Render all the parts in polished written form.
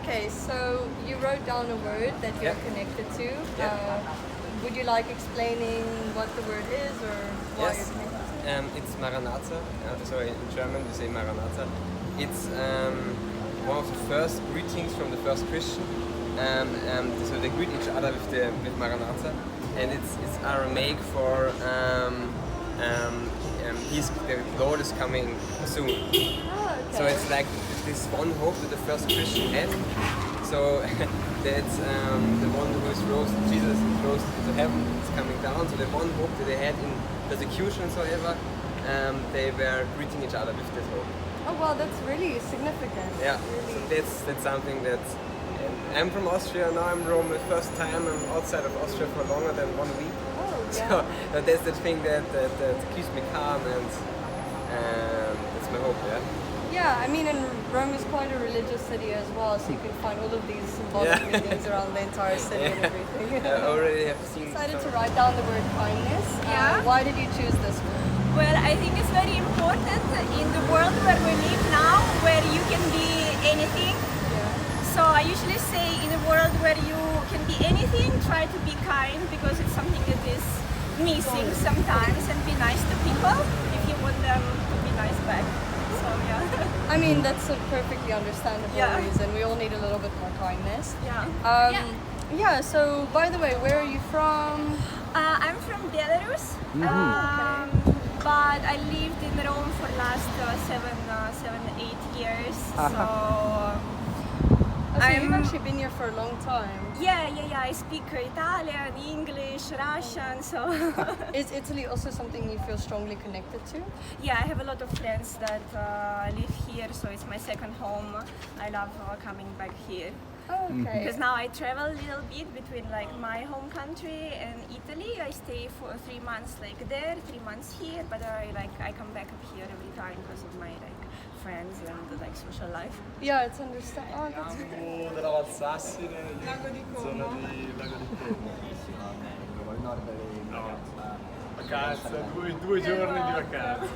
Okay, so you wrote down a word that you're connected to. Would you like explaining what the word is or why you're connected? It's Maranatha. So in German we say Maranatha. It's one of the first greetings from the first Christian. So they greet each other with Maranatha, and it's Aramaic for the Lord is coming soon. Oh, okay. So it's like this one hope that the first Christian had. So that the one who is Jesus rose to heaven is coming down. So the one hope that they had in persecution, so ever, they were greeting each other with this hope. Oh wow, that's really significant. Yeah, Really. so that's something that. I'm from Austria now. I'm Rome the first time. I'm outside of Austria for longer than 1 week. Oh, yeah. So that's the thing that keeps me calm, and that's my hope. Yeah. Yeah, I mean, and Rome is quite a religious city as well, so you can find all of these symbolic meanings around the entire city and everything. I already have seen. Decided to write down the word kindness. Yeah. Why did you choose this word? Well, I think it's very important in the world where we live now, where you can be anything. So I usually say in a world where you can be anything, try to be kind, because it's something that is missing sometimes, and be nice to people if you want them to be nice back. So yeah. I mean, that's a perfectly understandable reason. We all need a little bit more kindness. Yeah. Yeah, so by the way, where are you from? I'm from Belarus, but I lived in Rome for last 7-8 years. So you've actually been here for a long time. Yeah. I speak Italian, English, Russian, so... Is Italy also something you feel strongly connected to? Yeah, I have a lot of friends that live here, so it's my second home. I love coming back here. Oh, okay. Because now I travel a little bit between like my home country and Italy. I stay for 3 months like there, 3 months here, but I come back up here every time because of my friends and like social life. Yeah, it's understandable. Oh, that's great. Siamo della Valsassine, zona di Lago di Como. Il nord delle Vacanza, due giorni di vacanza.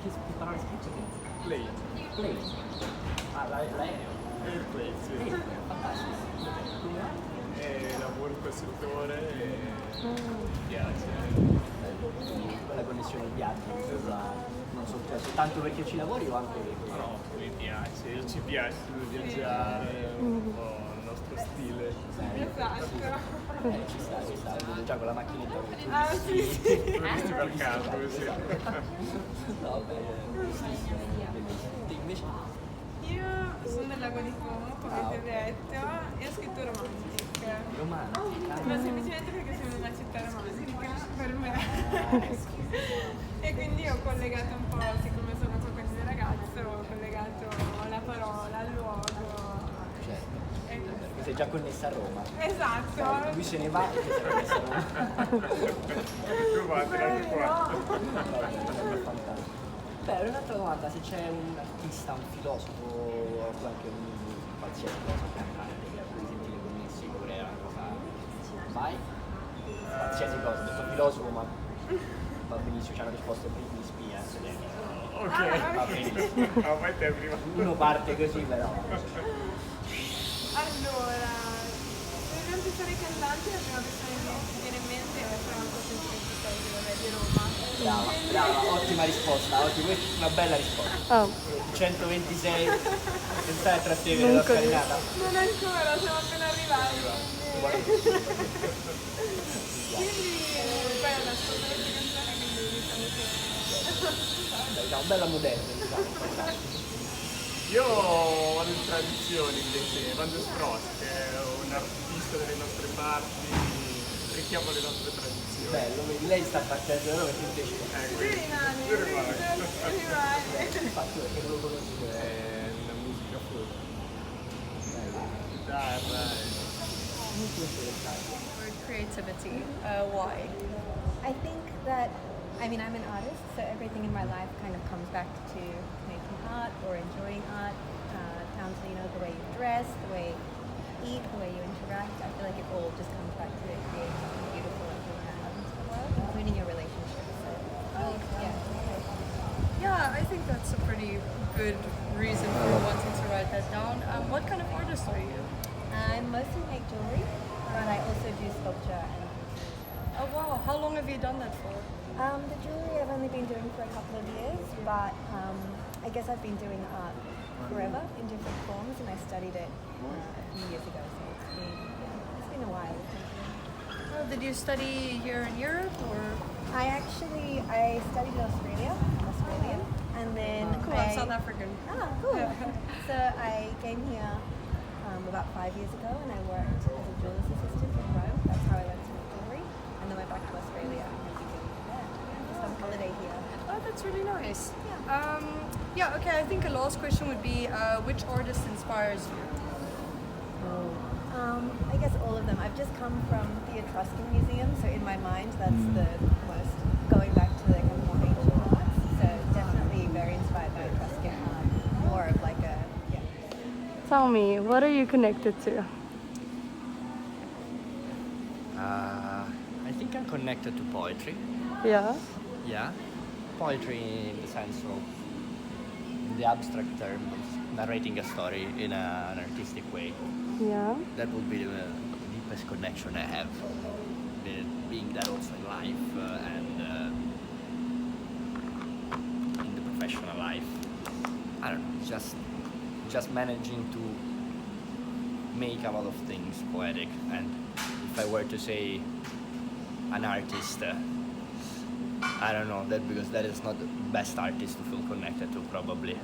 Che parola scritto? Plane. Plane. Ah, l'aereo. Airplane, sì. Fantastico. Lavoro in quel settore e mi piace. La connessione ai viaggi, non soltanto perché ci lavori o anche perché... No, mi piace, ci piace viaggiare, un po' il nostro stile. Ci sta, vedo già con la macchinetta. Turisti per caso, sì. No, bellissimo. Te invece? Io sono del Lago di Como, come avete detto, e ho scritto romantic. Romantica? Ma semplicemente perché sono una città romantica per me. E quindi ho collegato un po', siccome sono qua con il mio ragazzo, ho collegato la parola al luogo. Certo. Perché sei già connessa a Roma. Esatto. Lui se ne va e sei connessa a Roma. Provatela anche qua. Fantastico. Beh, un'altra domanda, se c'è un artista, un filosofo o anche un qualsiasi cosa, un cantante che a cui sentire connessi oppure è una cosa... Vai? Qualsiasi cosa, ho detto filosofo ma va benissimo, ci hanno risposto Britney Spears. Ok, Va benissimo. a me te prima. Uno parte così però. Allora, se dobbiamo pensare ai cantanti, la prima persona che mi viene in mente è Franco Sensi di Roma. Brava, ottima risposta, una bella risposta. 126, pensare a trattenere la scalinata. Non ancora, siamo appena arrivati. Quindi poi è una scoperta di canzone, quindi diciamo che... Diciamo, bella moderna, diciamo, fantastico. Io vado in tradizione invece, vado in Frost, che è un artista delle nostre parti, richiama le nostre tradizioni. Bello, vedi, lei sta partendo da noi, invece... rimane. Infatti perché non lo conosco. È una musica folk. Chitarra Molto interessante. Or creativity. Why? I think that, I mean, I'm an artist, so everything in my life kind of comes back to making art or enjoying art, down to, the way you dress, the way you eat, the way you interact. I feel like it all just comes back to creating something beautiful and bringing that out into the world, including your relationships. So, yeah. Yeah, I think that's a pretty good reason for wanting to write that down. What kind of artist are you? I mostly make jewelry, but I also do sculpture and Oh wow, how long have you done that for? the jewelry I've only been doing for a couple of years, but I guess I've been doing art forever in different forms, and I studied it a few years ago, so it's been a while. Oh, did you study here in Europe or? I studied in Australia. I'm Australian, and then Cool, I'm South African. Ah, cool. So I came here about 5 years ago, and I worked as a jeweler's assistant in Rome. That's how I learned to make jewelry, and then went back to Australia and have been doing that. Just on holiday here. Oh, that's really nice. Yeah, okay, I think a last question would be which artist inspires you? I guess all of them. I've just come from the Etruscan Museum, so in my mind that's the most going back to the kind of more ancient arts. So definitely very inspired by Etruscan art. More of like a Tell me, what are you connected to? I think I'm connected to poetry. Yeah. Yeah, poetry in the sense of the abstract term of narrating a story in an artistic way. Yeah. That would be the deepest connection I have. Being that also in life and in the professional life. I don't know, just managing to make a lot of things poetic. And if I were to say an artist, I don't know that because that is not the best artist to feel connected to probably,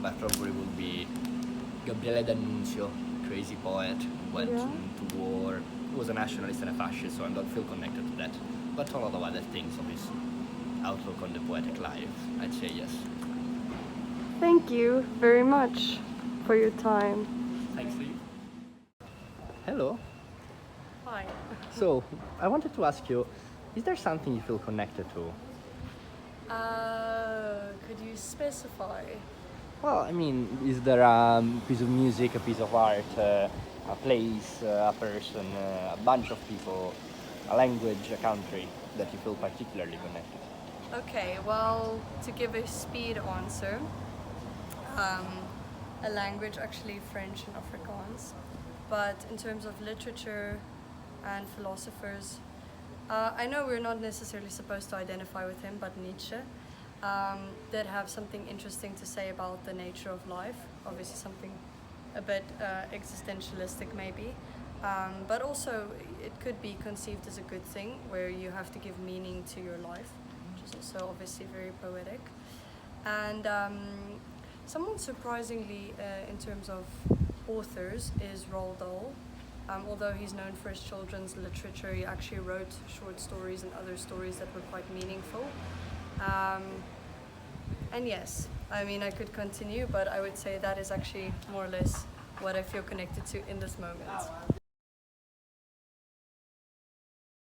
but probably would be Gabriele D'Annunzio, crazy poet, went to war, was a nationalist and a fascist, so I don't feel connected to that. But a lot of other things of his outlook on the poetic life, I'd say yes. Thank you very much for your time. Thanks to you. Hello. Hi. So, I wanted to ask you, is there something you feel connected to? Could you specify? Well, I mean, is there a piece of music, a piece of art, a place, a person, a bunch of people, a language, a country that you feel particularly connected? Okay, well, to give a speed answer, a language, actually French and Afrikaans, but in terms of literature and philosophers, I know we're not necessarily supposed to identify with him, but Nietzsche did have something interesting to say about the nature of life, obviously something a bit existentialistic maybe, but also it could be conceived as a good thing where you have to give meaning to your life, which is also obviously very poetic. And someone surprisingly in terms of authors is Roald Dahl. Although he's known for his children's literature, he actually wrote short stories and other stories that were quite meaningful. And yes, I mean I could continue, but I would say that is actually more or less what I feel connected to in this moment.